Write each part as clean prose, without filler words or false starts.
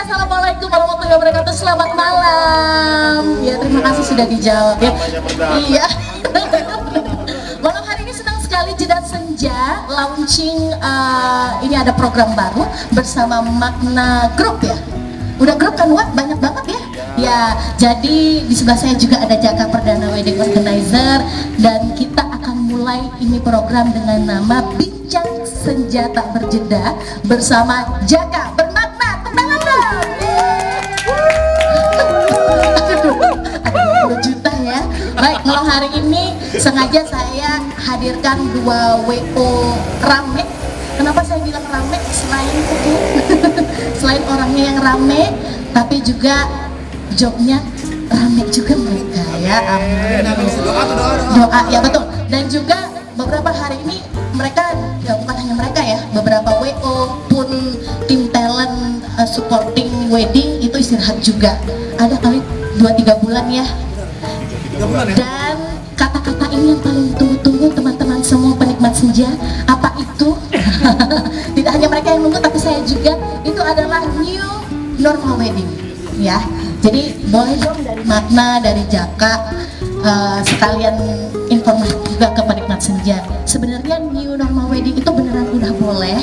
Assalamualaikum warahmatullahi wabarakatuh. Selamat malam. Ya, terima kasih sudah dijawab ya. Iya. Malam hari ini senang sekali Jeda Senja launching ini ada program baru bersama Makna Group ya. Udah grup kan Wak? Banyak banget ya. Ya, jadi di sebelah saya juga ada Jaka Perdana Wedding Organizer dan kita akan mulai ini program dengan nama Bincang Senja Tak Berjeda bersama Jaka Bermakna. Tendangan dong. Ada 20 juta ya. Baik, malam hari ini sengaja saya hadirkan 2 WO rame. Kenapa saya bilang rame? Selain itu, selain orangnya yang rame, tapi juga jobnya rame juga mereka ya. Amin. Doa ya betul. Dan juga beberapa hari ini mereka ya bukan hanya mereka ya, beberapa WO pun tim talent supporting wedding itu istirahat juga. Ada kali 2-3 bulan ya. Dan kata-kata ini yang paling tunggu-tunggu teman-teman semua penikmat senja, apa itu? Tidak hanya mereka yang nunggu tapi saya juga. Itu adalah new normal wedding ya. Jadi boleh dong dari Makna, dari Jaka sekalian informasi juga ke penikmat senja. Sebenarnya new normal wedding itu beneran udah boleh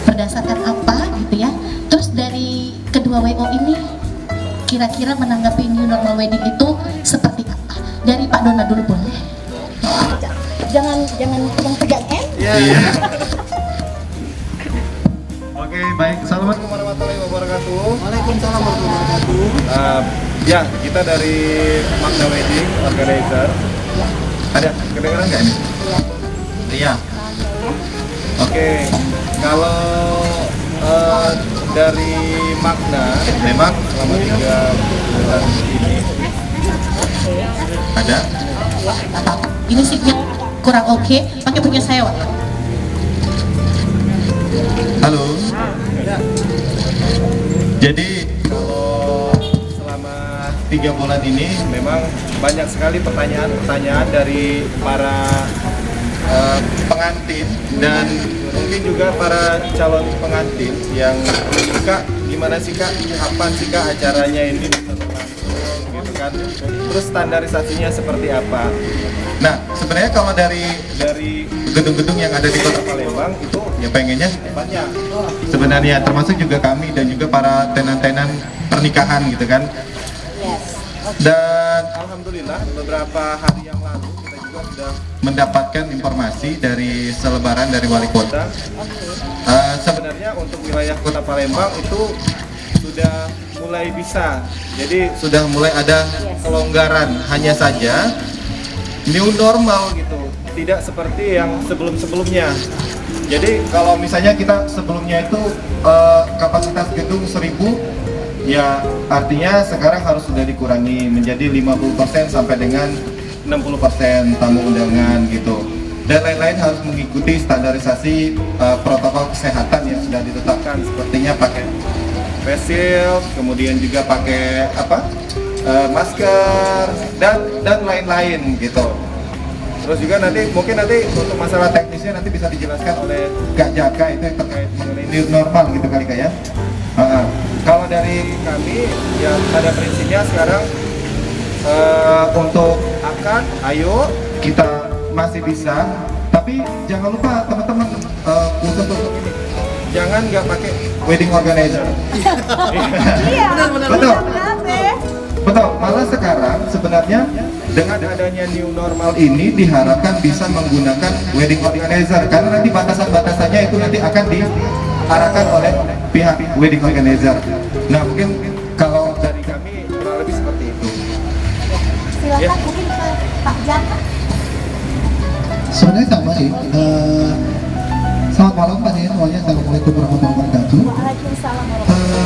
berdasarkan apa gitu ya. Terus dari kedua WO ini kira-kira menanggapi new normal wedding itu seperti apa? Dari Pak Dona dulu boleh? Jangan pegang Iya. Oke, baik. Assalamualaikum warahmatullahi wabarakatuh. Waalaikumsalam warahmatullahi wabarakatuh. Ya, kita dari Makna Wedding Organizer. Ada kedengaran nggak ini? Iya. Oke, kalau dari Makna, memang selama 3 bulan ini ada. Ini signal kurang oke, pakai punya saya Wak. Halo. Jadi kalau selama 3 bulan ini memang banyak sekali pertanyaan-pertanyaan dari para pengantin dan mungkin juga para calon pengantin yang Kak, gimana sih Kak, kapan sih Kak acaranya ini bisa berlangsung gitu kan, terus standarisasinya seperti apa. Nah, sebenarnya kalau dari gedung-gedung yang ada di Kota Palembang itu ya pengennya banyak sebenarnya, termasuk juga kami dan juga para tenan-tenan pernikahan gitu kan. Dan alhamdulillah beberapa hari yang lalu kita juga sudah mendapatkan informasi dari selebaran dari wali kota. Sebenarnya untuk wilayah Kota Palembang itu sudah mulai bisa, jadi sudah mulai ada kelonggaran, hanya saja new normal gitu, tidak seperti yang sebelum-sebelumnya. Jadi kalau misalnya kita sebelumnya itu kapasitas gedung 1000, ya artinya sekarang harus sudah dikurangi menjadi 50% sampai dengan 60% tamu undangan gitu. Dan lain-lain harus mengikuti standarisasi protokol kesehatan yang sudah ditetapkan, sepertinya pakai face shield, kemudian juga pakai masker dan lain-lain gitu. Terus juga nanti mungkin untuk masalah teknisnya nanti bisa dijelaskan oleh Kak Jaka, itu yang terkait mengenai new normal gitu kali Kak ya. Kalau dari kami ya pada prinsipnya sekarang untuk akad, ayo kita masih bisa, tapi jangan lupa teman-teman khusus untuk ini jangan nggak pakai wedding organizer. Iya, betul. Betul, malah sekarang sebenarnya dengan adanya new normal ini diharapkan bisa menggunakan wedding organizer, karena nanti batasan-batasannya itu nanti akan diarahkan oleh pihak wedding organizer. Nah, mungkin kalau dari kami kurang lebih seperti itu. Silakan mungkin ke Pak Jaka. Sebenarnya sama sih. Selamat malam Pak ya semuanya. Assalamualaikum warahmatullahi wabarakatuh. Waalaikumsalam.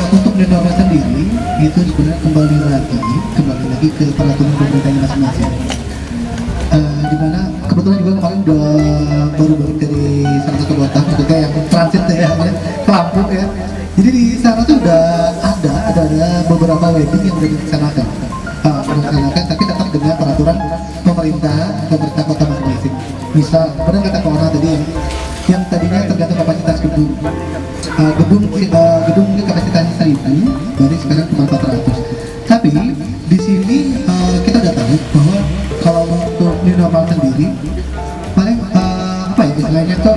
Untuk new normal sendiri itu sebenarnya kembali lagi ke peraturan pemerintahnya masing-masing. Dimana kebetulan juga kemarin udah baru balik dari salah satu kota ketika yang transit ya ke Lampung ya. Jadi di sana tuh udah ada beberapa wedding yang udah dilaksanakan, tapi tetap dengan peraturan pemerintah kota masing-masing. Misal benar kata Kona tadi yang tadinya tergantung kapasitas gedung, gedung kapasitasnya 1000 paling apa ya istilahnya tuh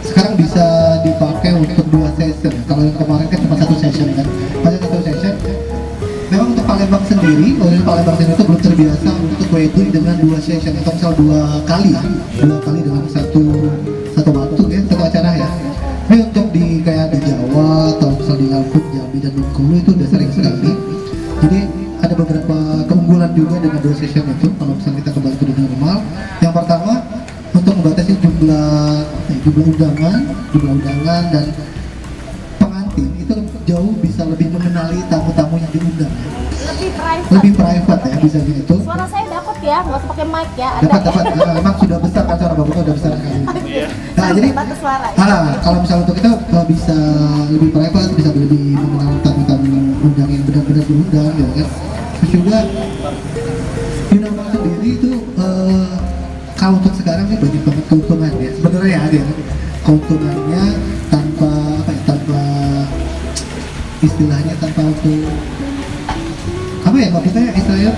sekarang bisa dipakai untuk 2 session. Kalau yang kemarin kan cuma 1 session kan, pada 1 session memang untuk Palembang sendiri, orang Palembang sendiri itu belum terbiasa untuk wedding dengan 2 session atau misal 2 kali dalam satu waktu ya, satu acara ya. Tapi untuk di kayak di Jawa atau misal di Lampung, Jambi dan Bengkulu itu udah sering sekali. Jadi ada beberapa keunggulan juga dengan 2 session itu kalau misalnya kita kembali ke dunia normal. Yang pertama untuk membatasi jumlah undangan dan pengantin itu jauh bisa lebih mengenali tamu-tamu yang diundang. Lebih private ya bisa gitu. Suara saya dapat ya, nggak usah pakai mic ya. Dapat memang sudah besar kan suara bapaknya udah besar sekali. Nah jadi batas suara ya. kalau misalnya untuk itu bisa lebih private, bisa lebih mengenal tamu-tamu undang yang benar-benar diundang ya kan. Terus juga Yunama sendiri itu kalau untuk sekarang nih banyak banget keuntungan ya sebenarnya ada ya, keuntungannya tanpa istilahnya tanpa untuk apa ya maksudnya istilahnya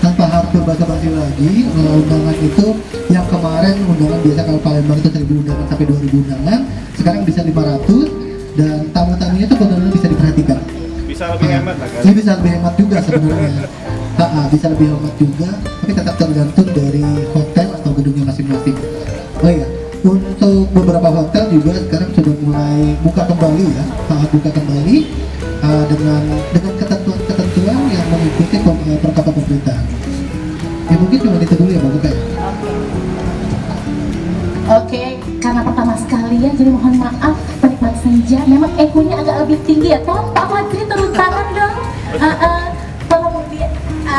tanpa harus berbahasa-basi lagi. Undangan itu yang kemarin undangan biasa kalau Palembang itu 1000 undangan sampai 2000 undangan, sekarang bisa 500 dan tamu-tamunya itu benar-benar bisa diperhatikan. Bisa lebih hemat lah kan? Ini bisa lebih hemat juga sebenarnya. Bisa lebih hemat juga, tapi tetap tergantung dari hotel atau gedungnya masing-masing. Oh iya, untuk beberapa hotel juga sekarang sudah mulai buka kembali ya, dengan ketentuan-ketentuan yang mengikuti perkara pemerintahan. Ya mungkin cuma itu dulu ya Mbak Buka ya. Oke, karena pertama sekali ya, jadi mohon maaf penikmat senja, memang egonya agak lebih tinggi ya. Tolong Pak Wajri turun tangan dong. Tolong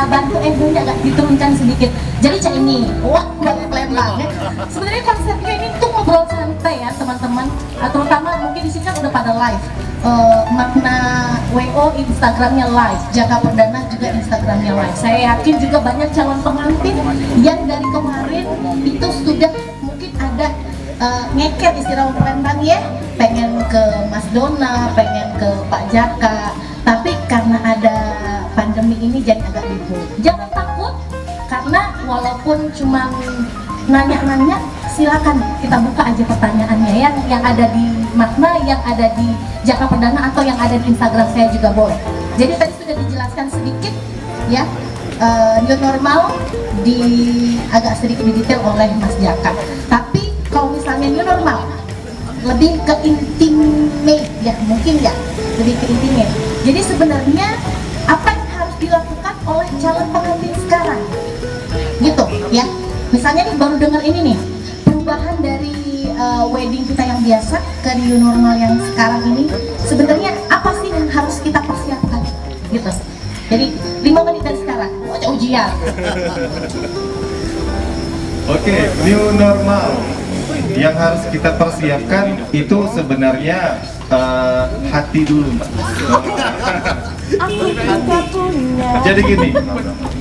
bantu egonya agak diturunkan sedikit. Jadi Cak ini, wah lempar ya. Sebenarnya konsepnya ini tuh ngobrol santai ya teman-teman. Terutama mungkin di sini kan udah pada live. Makna WO Instagramnya live, Jaka Perdana juga Instagramnya live. Saya yakin juga banyak calon pengantin yang dari kemarin itu sudah mungkin ada ngeker istilah Palembang ya, pengen ke Mas Dona, pengen ke Pak Jaka, tapi karena ada pandemi ini jadi agak libur. Jangan takut, karena walaupun cuma nanya-nanya, silakan kita buka aja pertanyaannya ya, yang ada di Makna, yang ada di Jaka Perdana, atau yang ada di Instagram saya juga boleh. Jadi tadi sudah dijelaskan sedikit ya, new normal agak sedikit didetail oleh Mas Jaka. Tapi kalau misalnya new normal lebih ke intimate ya, mungkin ya lebih ke intimate. Jadi sebenarnya apa yang harus dilakukan oleh calon pengantin sekarang gitu ya. Misalnya nih baru dengar ini nih, perubahan dari wedding kita yang biasa ke new normal yang sekarang ini, sebenarnya apa sih yang harus kita persiapkan gitu. Jadi 5 menit dari sekarang, ujian. Oke, new normal yang harus kita persiapkan itu sebenarnya hati dulu Mbak. Jadi gini,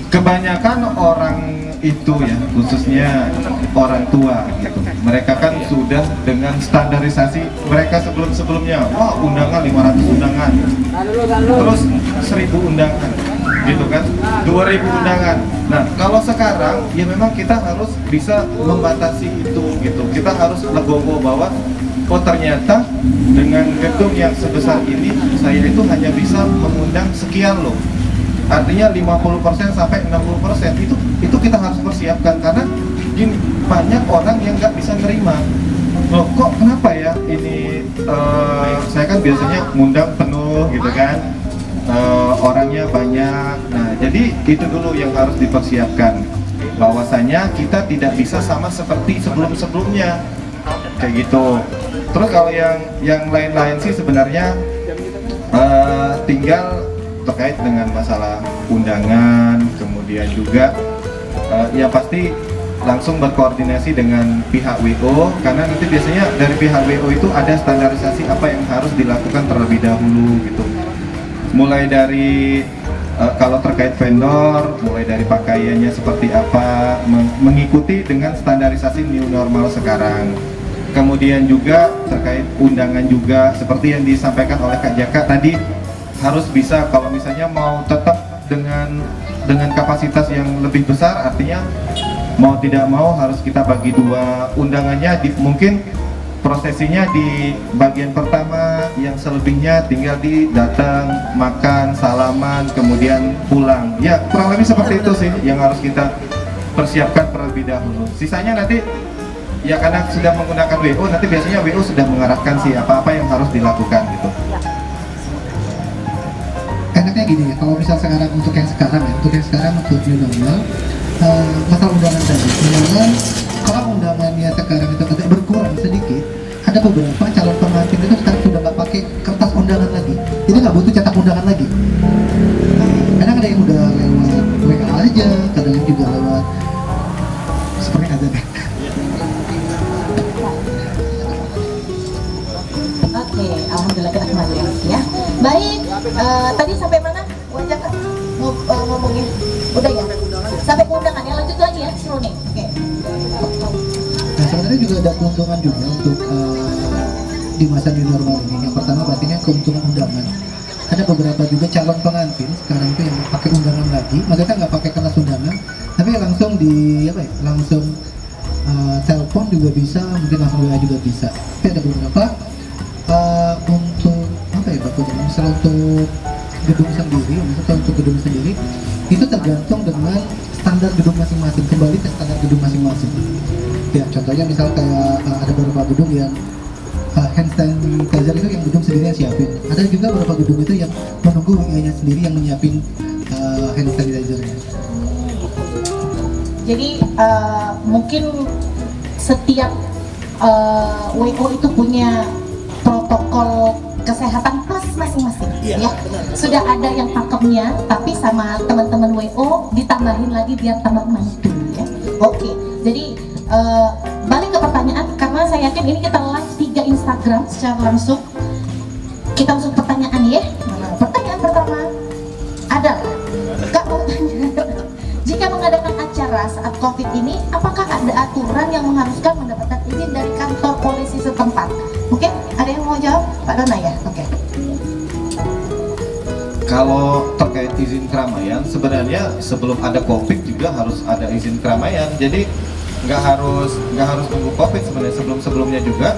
kebanyakan orang itu ya, khususnya orang tua gitu, mereka kan sudah dengan standarisasi mereka sebelum-sebelumnya, wah undangan 500 undangan, terus 1000 undangan gitu kan, 2000 undangan. Nah kalau sekarang ya memang kita harus bisa membatasi itu gitu, kita harus legowo bahwa oh ternyata dengan gedung yang sebesar ini saya itu hanya bisa mengundang sekian loh. Artinya 50% sampai 60% itu kita harus persiapkan, karena gini, banyak orang yang nggak bisa nerima. Loh kok kenapa ya ini saya kan biasanya ngundang penuh gitu kan, orangnya banyak. Nah jadi itu dulu yang harus dipersiapkan, bahwasanya kita tidak bisa sama seperti sebelum-sebelumnya kayak gitu. Terus kalau yang lain-lain sih sebenarnya tinggal terkait dengan masalah undangan, kemudian juga ya pasti langsung berkoordinasi dengan pihak WO, karena nanti biasanya dari pihak WO itu ada standarisasi apa yang harus dilakukan terlebih dahulu gitu. Mulai dari kalau terkait vendor, mulai dari pakaiannya seperti apa, mengikuti dengan standarisasi new normal sekarang. Kemudian juga terkait undangan juga seperti yang disampaikan oleh Kak Jaka tadi, harus bisa kalau misalnya mau tetap dengan kapasitas yang lebih besar, artinya mau tidak mau harus kita bagi dua undangannya. Mungkin prosesinya di bagian pertama, yang selebihnya tinggal datang, makan, salaman, kemudian pulang. Ya kurang lebih seperti itu sih yang harus kita persiapkan terlebih dahulu. Sisanya nanti ya karena sudah menggunakan WO, nanti biasanya WO sudah mengarahkan sih apa-apa yang harus dilakukan gitu. Enaknya gini ya, kalau misal sekarang untuk yang sekarang untuk new normal, masalah undangan tadi, memang kalau undangannya sekarang itu agak berkurang sedikit, ada beberapa calon pengantin itu sekarang sudah nggak pakai kertas undangan lagi, jadi nggak butuh cetak undangan lagi. Kadang ada yang udah lewat WA aja, kadang juga lewat seperti ada deh. Oke, alhamdulillah kita kembali ya. Baik, tadi sampai mana? Wajah kan ngomongnya. Udah ya? Sampai ke undangan ya, lanjut lagi ya, seru nih. Oke. Nah sebenarnya juga ada keuntungan juga untuk di masa new normal ini. Yang pertama pastinya keuntungan undangan. Ada beberapa juga calon pengantin sekarang itu yang pakai undangan lagi. Maksudnya nggak pakai kertas undangan, tapi langsung langsung telepon juga bisa, mungkin langsung WA juga bisa. Tapi ada beberapa untuk apa ya Bapak, misalnya untuk gedung sendiri, itu tergantung dengan standar gedung masing-masing, kembali ke standar gedung masing-masing. Ya contohnya misal kayak ada beberapa gedung yang hand sanitizer itu yang gedung sendiri yang siapin. Ada juga beberapa gedung itu yang menunggu WA-nya sendiri yang menyiapin hand sanitizer-nya. Jadi mungkin setiap WO itu punya protokol kesehatan plus masing-masing ya. Sudah ada yang pakemnya, tapi sama teman-teman WO ditambahin lagi biar tambah mantul ya. Oke, jadi balik ke pertanyaan, karena saya yakin ini kita live 3 Instagram secara langsung. Kita langsung pertanyaan ya. Pertanyaan pertama adalah, Kak mau tanya, jika mengadakan acara saat COVID ini, apakah ada aturan yang mengharuskan mendapatkan izin dari kantor polisi setempat? Mungkin ada yang mau jawab? Pak Dona ya? Oke. Kalau terkait izin keramaian, sebenarnya sebelum ada COVID juga harus ada izin keramaian. Jadi nggak harus nunggu COVID sebenarnya, sebelumnya juga.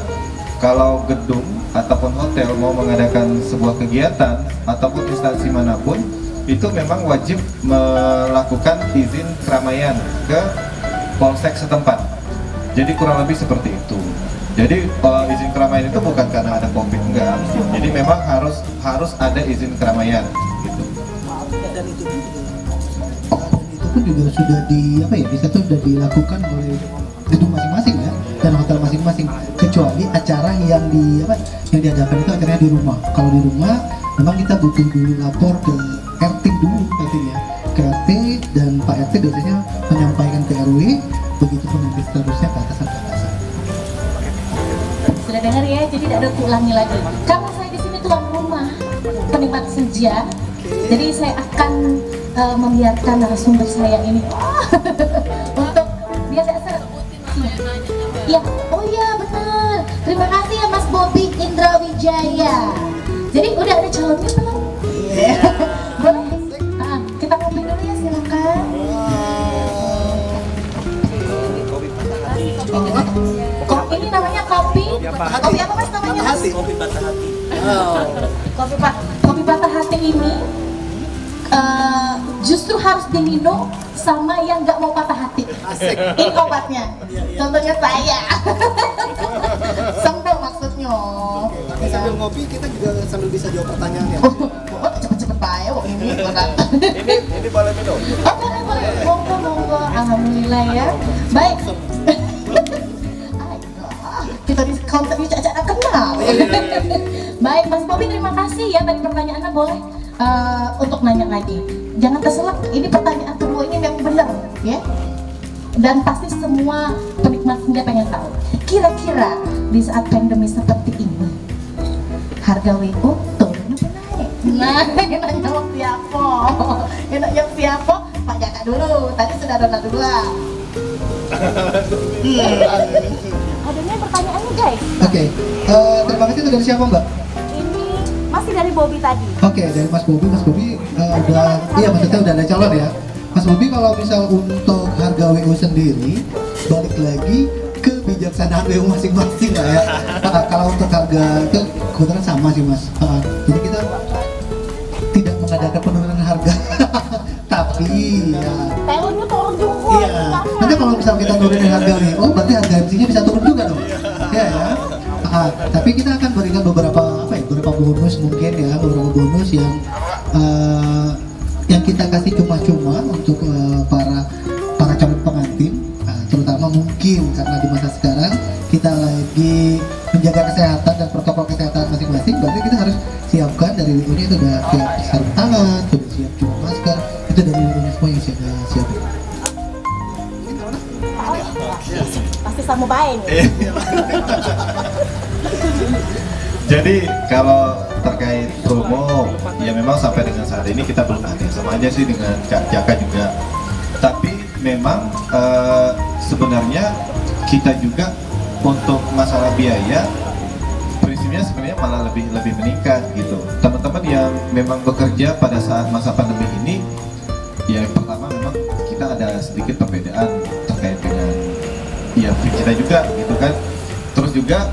Kalau gedung ataupun hotel mau mengadakan sebuah kegiatan ataupun instansi manapun, itu memang wajib melakukan izin keramaian ke polsek setempat. Jadi kurang lebih seperti itu. Jadi izin keramaian itu bukan karena ada COVID, enggak. Jadi memang harus ada izin keramaian gitu. Dan itu pun juga sudah sudah dilakukan oleh gedung masing-masing ya, dan hotel masing-masing, kecuali acara yang diadakan itu acaranya di rumah. Kalau di rumah memang kita butuh dulu lapor ke RT dulu pastinya, ke RT, dan Pak RT biasanya menyampaikan ke RW, begitu pun nanti seterusnya ke atasan. Sudah dengar ya, jadi tidak ada ulangi lagi. Karena saya di sini tuan rumah, penikmat senja, jadi saya akan membiarkan narasumber saya ini untuk biasa. Ya, oh iya benar. Terima kasih ya Mas Bobi Indra Wijaya. Jadi udah ada calonnya belum? Boleh? Kita ngopi dulu ya, silakan. Ini namanya kopi apa Mas namanya? Kopi patah hati. Kopi patah hati ini justru harus diminum sama yang nggak mau patah hati. Ini obatnya. Contohnya saya. Sembuh maksudnya. Tapi sambil ngopi kita juga sambil bisa jawab pertanyaannya. Oh, cepet-cepet aja ini berat. Ini boleh minum. Oh, boleh. Monggo. Alhamdulillah ya. Baik. Kita di counter ini caca kenal. Baik, Mas Bobi, terima kasih ya. Tadi pertanyaannya boleh untuk nanya lagi. Jangan terselak, ini pertanyaan kedua ini memang benar ya. Dan pasti semua penikmat senja pengen tahu. Kira-kira di saat pandemi seperti ini, harga WO turun apa naik? Nah, enak jawab siapa? Enak jawab siapa? Pak Jaka dulu. Tadi sudah ada dua. Adanya pertanyaannya guys. Oke, terima kasih. Itu dari siapa Mbak? Ini masih dari Bobi tadi. Oke, dari Mas Bobi udah, iya maksudnya udah ada calon ya. Mas Bobi, kalau misal untuk harga WO sendiri, balik lagi kebijaksanaan WO masing-masing lah ya. Kalau untuk harga itu kebetulan sama sih Mas. Jadi kita tidak mengadakan penurunan harga. Tapi ya Telurnya turun juga. iya. Nanti kalau misal kita nurunin harga WO, berarti harga MC-nya bisa turun juga dong. Iya ya. Tapi kita akan berikan beberapa beberapa bonus mungkin ya, beberapa bonus yang kita kasih cuma-cuma untuk para calon pengantin, terutama mungkin karena di masa sekarang kita lagi menjaga kesehatan dan protokol kesehatan masing-masing, berarti kita harus siapkan dari WO ini itu udah siap sarung tangan, sudah siap cuma masker, itu dari WO semua yang siap. Pasti sama baik. Jadi kalau terkait promo, ya memang sampai dengan saat ini kita belum ada, sama aja sih dengan Kak Jaka juga. Tapi memang sebenarnya kita juga untuk masalah biaya, prinsipnya sebenarnya malah lebih meningkat gitu. Teman-teman yang memang bekerja pada saat masa pandemi ini, ya yang pertama memang kita ada sedikit perbedaan terkait dengan ya fee kita juga gitu kan. Terus juga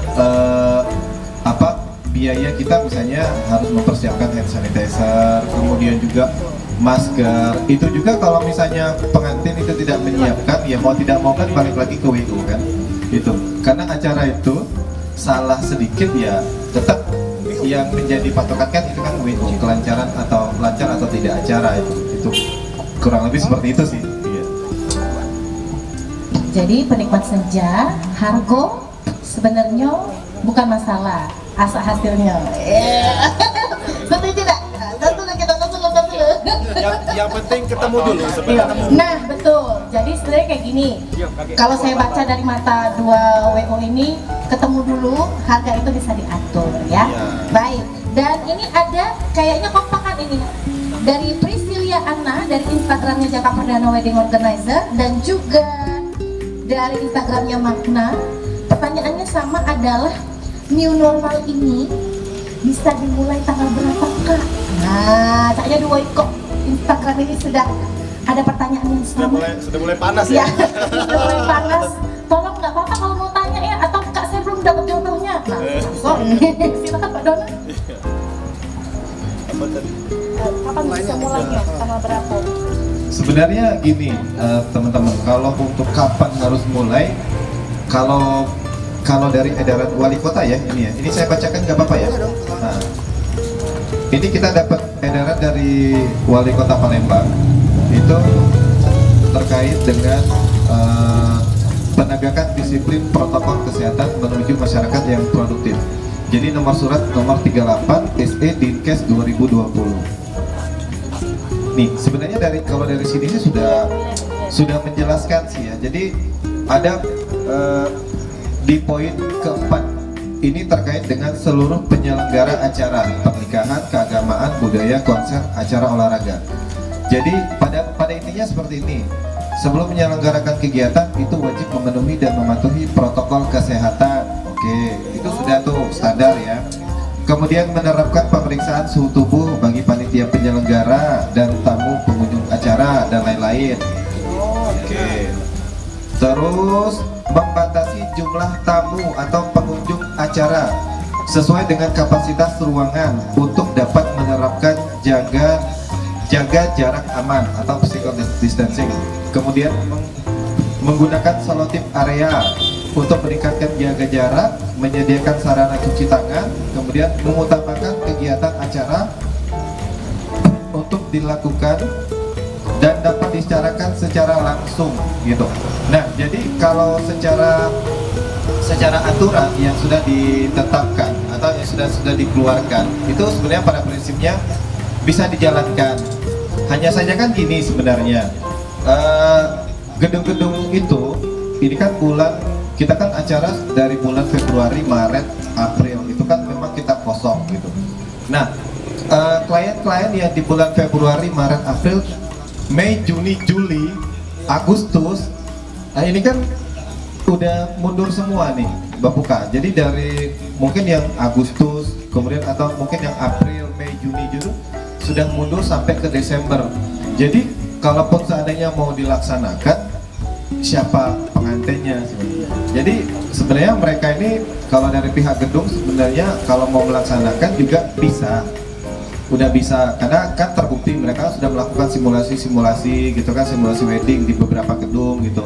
biaya kita misalnya harus mempersiapkan hand sanitizer, kemudian juga masker. Itu juga kalau misalnya pengantin itu tidak menyiapkan, ya mau tidak mau kan balik lagi ke WO kan. Itu karena acara itu salah sedikit ya tetap yang menjadi patokan kan itu kan WO, kelancaran atau lancar atau tidak acara itu kurang lebih seperti itu sih. Iya. Jadi penikmat senja, harga sebenarnya bukan masalah, asal hasilnya. Setuju tidak? Tonton dulu. Yang penting ketemu dulu sebenarnya. Nah betul, jadi sebenarnya kayak gini, kalau saya baca dari mata dua WO ini, ketemu dulu, harga itu bisa diatur ya. Baik, dan ini ada kayaknya kompakan ini dari Priscilia Anna dari Instagramnya Jaka Perdana Wedding Organizer, dan juga dari Instagramnya Magna. Pertanyaannya sama, adalah new normal ini bisa dimulai tanggal berapa Kak? Nah, kayaknya dua kok Instagram ini sudah ada pertanyaan yang sama. Sudah mulai panas Ya, ya. sudah mulai panas. Tolong nggak apa-apa kalau mau tanya ya, atau Kak saya belum dapat jodohnya. Nah, sorry. Silakan Pak Dona. Apa tadi? Kapan bisa mulainya? Tanggal berapa? Sebenarnya gini teman-teman, kalau untuk kapan harus mulai, kalau dari edaran wali kota ya, ini saya bacakan nggak apa-apa ya. Nah, ini kita dapat edaran dari wali kota Palembang, itu terkait dengan penegakan disiplin protokol kesehatan menuju masyarakat yang produktif. Jadi nomor surat nomor 38 SE Dinkes 2020. Nih sebenarnya kalau dari sini sih sudah menjelaskan sih ya. Jadi ada di poin keempat ini terkait dengan seluruh penyelenggara acara pernikahan, keagamaan, budaya, konser, acara olahraga. Jadi pada intinya seperti ini. Sebelum menyelenggarakan kegiatan itu wajib memenuhi dan mematuhi protokol kesehatan. Oke, itu sudah tuh standar ya. Kemudian menerapkan pemeriksaan suhu tubuh bagi panitia penyelenggara dan tamu pengunjung acara dan lain-lain. Oke. Terus membatasi jumlah tamu atau pengunjung acara sesuai dengan kapasitas ruangan untuk dapat menerapkan jaga jarak aman atau physical distancing. Kemudian menggunakan selotip area untuk meningkatkan jaga jarak, menyediakan sarana cuci tangan, kemudian mengutamakan kegiatan acara untuk dilakukan dan dapat dibicarakan secara langsung gitu. Nah, jadi kalau secara aturan yang sudah ditetapkan atau yang sudah dikeluarkan itu sebenarnya pada prinsipnya bisa dijalankan. Hanya saja kan gini sebenarnya, gedung-gedung itu ini kan kita kan acara dari bulan Februari, Maret, April itu kan memang kita kosong gitu. Nah, klien-klien yang di bulan Februari, Maret, April, Mei, Juni, Juli, Agustus, nah ini kan udah mundur semua nih Mbak Puka. Jadi dari mungkin yang Agustus, kemudian atau mungkin yang April, Mei, Juni, Juli sudah mundur sampai ke Desember. Jadi kalaupun seandainya mau dilaksanakan, siapa pengantinnya sebenarnya. Jadi sebenarnya mereka ini kalau dari pihak gedung sebenarnya kalau mau melaksanakan juga bisa, udah bisa, karena kan terbukti mereka sudah melakukan simulasi gitu kan, simulasi wedding di beberapa gedung gitu.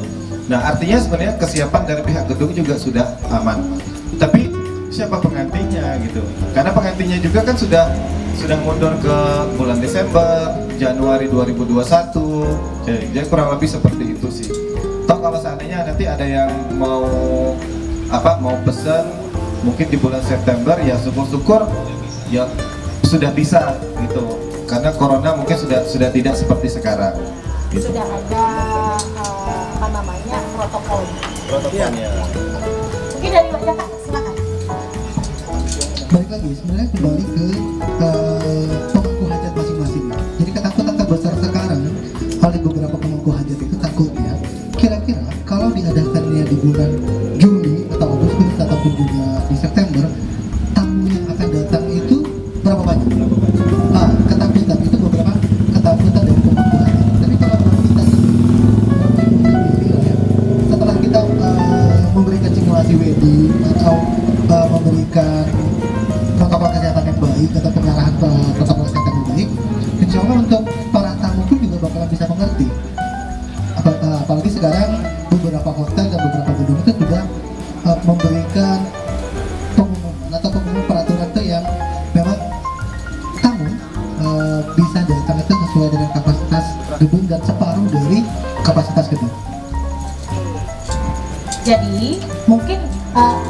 Nah artinya sebenarnya kesiapan dari pihak gedung juga sudah aman. Tapi siapa pengantinnya gitu? Karena pengantinnya juga kan sudah mundur ke bulan Desember, Januari 2021. Jadi kurang lebih seperti itu sih. Toh kalau seandainya nanti ada yang mau pesen mungkin di bulan September, ya syukur-syukur ya sudah bisa gitu. Karena corona mungkin sudah tidak seperti sekarang. Gitu. Sudah ada Protokolnya. Mungkin dari Mbak Jaka, silakan. Balik lagi sebenarnya kembali ke pemangku hajat masing-masing. Jadi ketakutan terbesar sekarang oleh beberapa pemangku hajat itu takutnya kira-kira kalau diadakannya di bulan Juli atau Agustus ataupun juga di September, tamu yang akan datang itu berapa banyak? Ketakutan itu beberapa ketakutan dari pemangku hajat. Tapi kalau kita setelah kita memberikan simulasi wedding atau memberikan protokol kesehatan yang baik atau pengarahan protokol kesehatan yang baik, insya Allah untuk para tamu pun juga bakalan bisa mengerti. Apalagi sekarang beberapa hotel dan beberapa gedung itu sudah memberikan pengumuman atau pengumuman peraturan itu yang memang tamu bisa datang itu sesuai dengan kapasitas gedung dan separuh dari kapasitas gedung. Jadi mungkin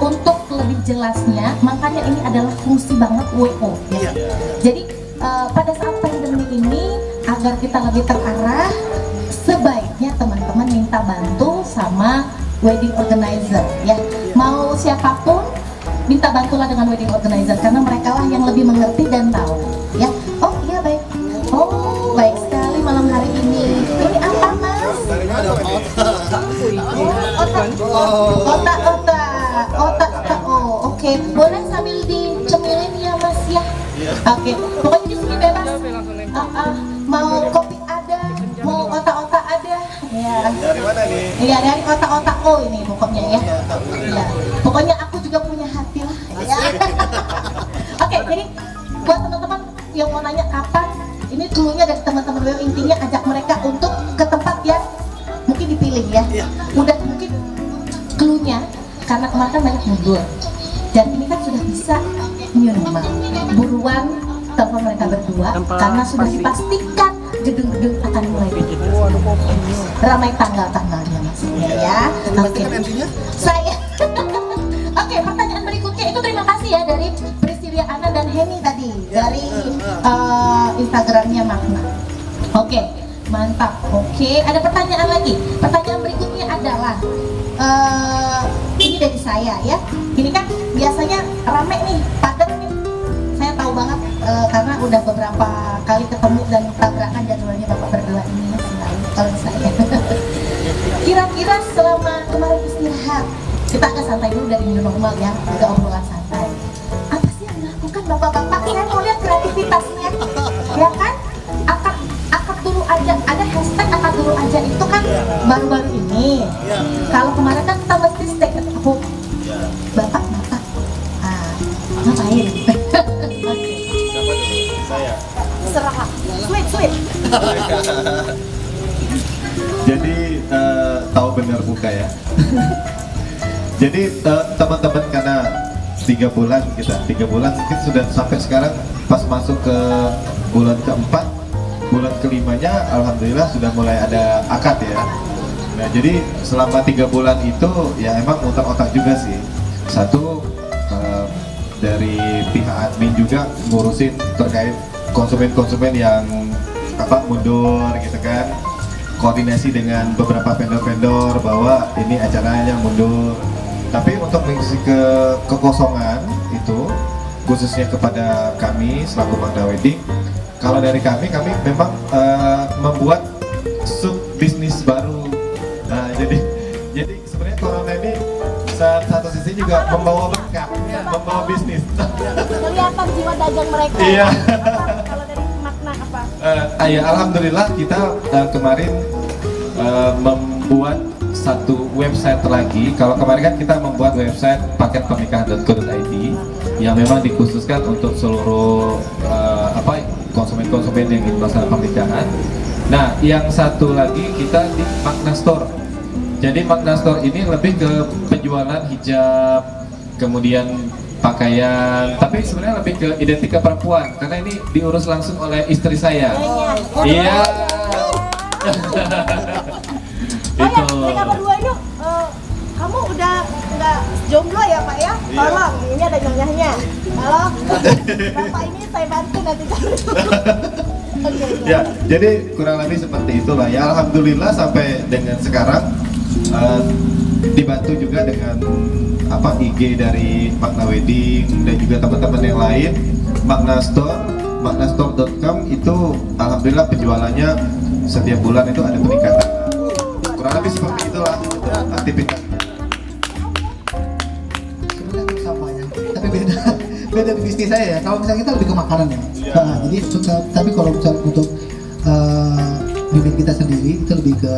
untuk lebih jelasnya, makanya ini adalah fungsi banget WO ya. Jadi pada saat pandemi ini agar kita lebih terarah, sebaiknya teman-teman minta bantu sama wedding organizer ya. Mau siapapun minta bantulah dengan wedding organizer karena mereka lah yang lebih mengerti dan tahu ya. Oh iya baik. Oh baik sekali malam hari ini. Ini apa Mas? Otak. Oh, oke. Boleh sambil dicemilin ya Mas ya. Oke. Pokoknya di sini bebas. Mau kopi ada, mau otak-otak ada. Ya. Dari mana nih? Iya dari otak-otak oh ini pokoknya ya. Iya. Pokoknya aku juga punya hati lah. Ya. Oke, jadi buat teman-teman yang mau nanya kapan, ini dulunya dari teman-teman WO, intinya ajak mereka untuk ke tempat yang mungkin dipilih ya. Udah mungkin cluenya karena kemarin kan banyak mundur. Dan ini kan sudah bisa new normal. Buruan telepon mereka berdua karena sudah dipastikan gedung-gedung akan mulai ramai tanggal-tanggalnya maksudnya ya. Oke. Saya. Oke, pertanyaan berikutnya itu terima kasih ya dari Priscilia Ana dan Henny tadi dari Instagramnya Magna. Oke, mantap. Oke, ada pertanyaan lagi. Pertanyaan berikutnya adalah ini dari saya ya. Ini kan biasanya rame nih, padat nih. Saya tahu banget karena udah beberapa kali ketemu dan tabrakan jadwalnya Bapak berdua ini selalu kalau saya. Kira-kira selama kemarin istirahat, kita agak santai dulu dari new normal ya, juga obrolan santai. Apa sih yang dilakukan bapak-bapak? Saya mau lihat kreativitasnya, ya kan? Akad dulu aja, ada hashtag akad dulu aja itu kan baru-baru ini. Kalau kemarin kan kita mesti stay at home. Bapak, ngapain? Saya. Serah. Sweet. Jadi tahu benar buka ya. Jadi teman-teman karena 3 bulan mungkin sudah sampai sekarang pas masuk ke bulan keempat, bulan kelimanya alhamdulillah sudah mulai ada akad ya. Nah jadi selama 3 bulan itu ya emang otak-otak juga sih. Satu dari pihak admin juga ngurusin terkait konsumen-konsumen yang mundur gitu kan, koordinasi dengan beberapa vendor-vendor bahwa ini acaranya mundur. Tapi untuk mengisi kekosongan itu khususnya kepada kami selaku Magna Wedding, kalau dari kami memang membuat sub bisnis baru. Nah jadi sebenarnya corona ini satu sisi juga membawa berkah, membawa bisnis. Kelihatan jiwa dagang mereka. Iya. Kalau dari makna apa? Ya, alhamdulillah kita kemarin membuat satu website lagi. Kalau kemarin kan kita membuat website paketpernikahan.co.id yang memang dikhususkan untuk seluruh konsumen-konsumen yang ingin melaksanakan pernikahan. Nah, yang satu lagi kita di Makna Store. Jadi Makna Store ini lebih ke penjualan hijab, kemudian pakaian, tapi sebenarnya lebih ke identik ke perempuan karena ini diurus langsung oleh istri saya. Iya. Oh ya, Itu. mereka berdua ini, kamu udah nggak jomblo ya Pak ya? Tolong, ini ada nyonyahnya. Halo, Bapak ini saya bantu nanti cari. Oke. Ya, jadi kurang lebih seperti itulah ya. Alhamdulillah sampai dengan sekarang dibantu juga dengan IG dari Makna Wedding dan juga teman-teman yang lain. Makna Store, maknastore.com itu alhamdulillah penjualannya setiap bulan itu ada peningkatan. Kurang lebih seperti itulah aktivitasnya. Sebenarnya sama ya, tapi beda di bisnis saya ya. Kalau misalnya kita lebih ke makanan ya. Nah, jadi tapi kalau misalnya untuk unit kita sendiri itu lebih ke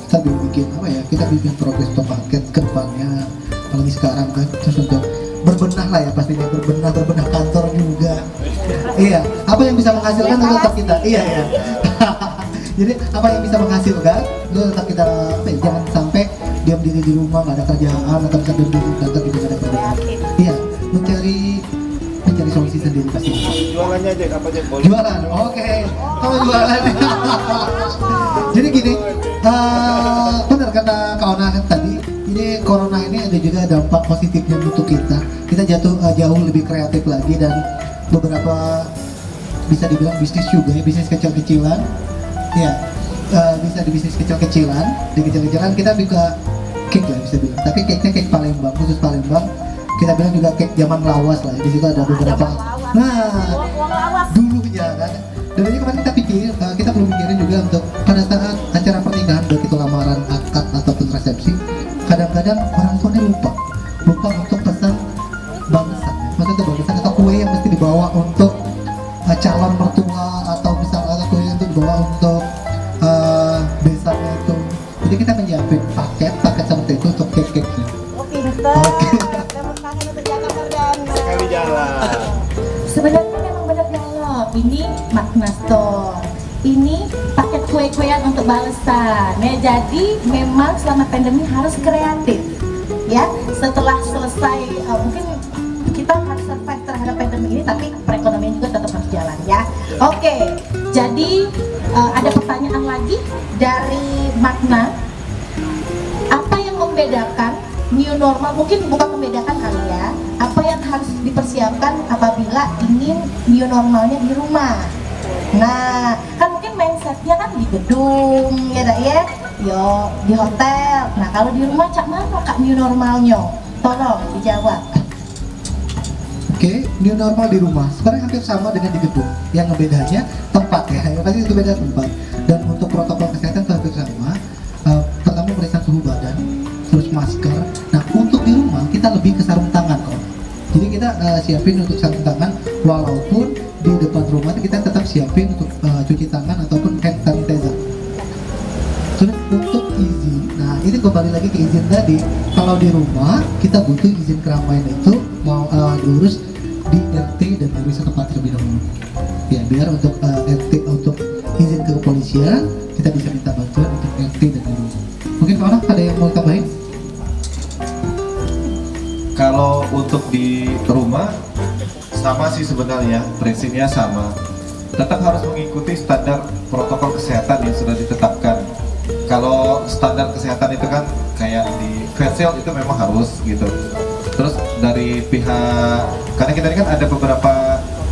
kita bikin kita bikin progres untuk paket ke depannya. Apalagi sekarang kan terus untuk berbenah lah ya, pastinya berbenah kantor juga. Iya, apa yang bisa menghasilkan itu tetap kita. Iya ya. Jadi apa yang bisa menghasilkan itu tetap kita jangan sampai diam diri di rumah nggak ada kerjaan atau bisa diam diri di kantor juga nggak ada kerjaan. Iya, mencari solusi sendiri pasti. Jualannya aja apa aja boleh. Jualan, oke. Kalau jualan. Jadi gini, benar kata Kak Ona tadi, ini corona ini ada juga dampak positifnya untuk kita. Kita jauh lebih kreatif lagi dan beberapa bisa dibilang bisnis juga ya, bisnis kecil-kecilan. Ya, bisa di bisnis kecil-kecilan. Di kecil-kecilan kita juga cake lah bisa bilang. Tapi cake-nya cake Palembang, khusus Palembang. Kita bilang juga cake zaman lawas lah. Di situ ada beberapa. Nah, Uang lawas. dulunya kan. Dan ini kemarin kita pikir, kita perlu mikirin juga untuk pada saat acara pernikahan, baik itu lamaran, akad ataupun resepsi, kadang-kadang orang tuanya lupa untuk pesan bangsa, maksudnya bangsa atau kue yang mesti dibawa untuk calon mertua atau misalnya kue yang dibawa untuk besannya itu. Jadi kita menyiapin paket seperti itu untuk cake-cake-nya. Oh pinter. Tepuk tangan untuk Jaka Perdana. Sekali jalan. Sebenarnya memang benar dialog. Ini Makna Store. Ini paket kue-kuean untuk balesan. Ya, jadi memang selama pandemi harus kreatif. Ya, setelah selesai mungkin kita harus survive terhadap pandemi ini, tapi perekonomian juga tetap harus jalan ya. Oke, jadi ada pertanyaan lagi dari Makna. Apa yang membedakan new normal, mungkin bukan membedakan kali ya, apa yang harus dipersiapkan apabila ingin new normalnya di rumah? Nah, kan mungkin mindsetnya kan di gedung ya dak ya, yo di hotel. Nah kalau di rumah cak mana kak new normalnya? Tolong dijawab. Oke, new normal di rumah sebenarnya hampir sama dengan di gedung. Yang bedanya tempat ya, yang pasti itu beda tempat. Dan untuk protokol kesehatan itu hampir sama. Pertama pemeriksaan suhu badan, terus masker. Nah untuk di rumah kita lebih ke sarung tangan kok. Jadi kita siapin untuk sarung tangan, walaupun di depan rumah kita tetap siapin untuk cuci tangan ataupun hand sanitizer. Terus untuk izin, nah ini kembali lagi ke izin tadi. Kalau di rumah kita butuh izin keramaian itu mau diurus di RT dan RW setempat terlebih dahulu. Ya biar untuk RT untuk izin ke kepolisian kita bisa minta bantuan untuk RT dan RW. Mungkin Pak Ona ada yang mau tambahin? Kalau untuk di rumah sama sih sebenarnya, prinsipnya sama. Tetap harus mengikuti standar protokol kesehatan yang sudah ditetapkan. Kalau standar kesehatan itu kan kayak di facial itu memang harus gitu. Terus dari pihak, karena kita ini kan ada beberapa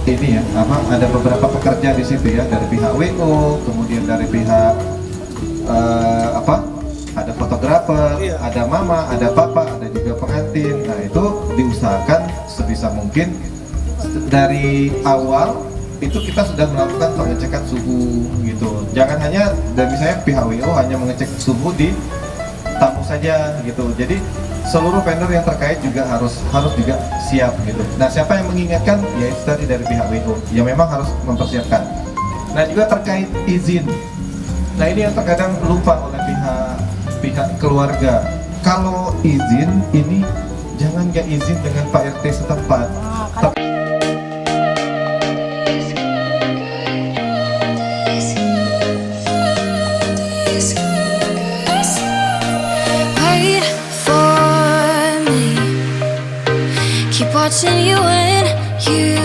ini ya, ada beberapa pekerja di situ ya, dari pihak WO, kemudian dari pihak ada fotografer, ada mama, ada papa, ada juga pengantin. Nah itu diusahakan sebisa mungkin dari awal itu kita sudah melakukan pengecekan suhu gitu. Jangan hanya dari misalnya pihak WO hanya mengecek suhu di tamu saja gitu. Jadi seluruh vendor yang terkait juga harus juga siap gitu. Nah siapa yang mengingatkan? Ya itu tadi dari pihak WO yang memang harus mempersiapkan. Nah juga terkait izin. Nah ini yang terkadang lupa oleh pihak keluarga. Kalau izin ini jangan nggak izin dengan Pak RT setempat. Wait for me. Keep watching you and you.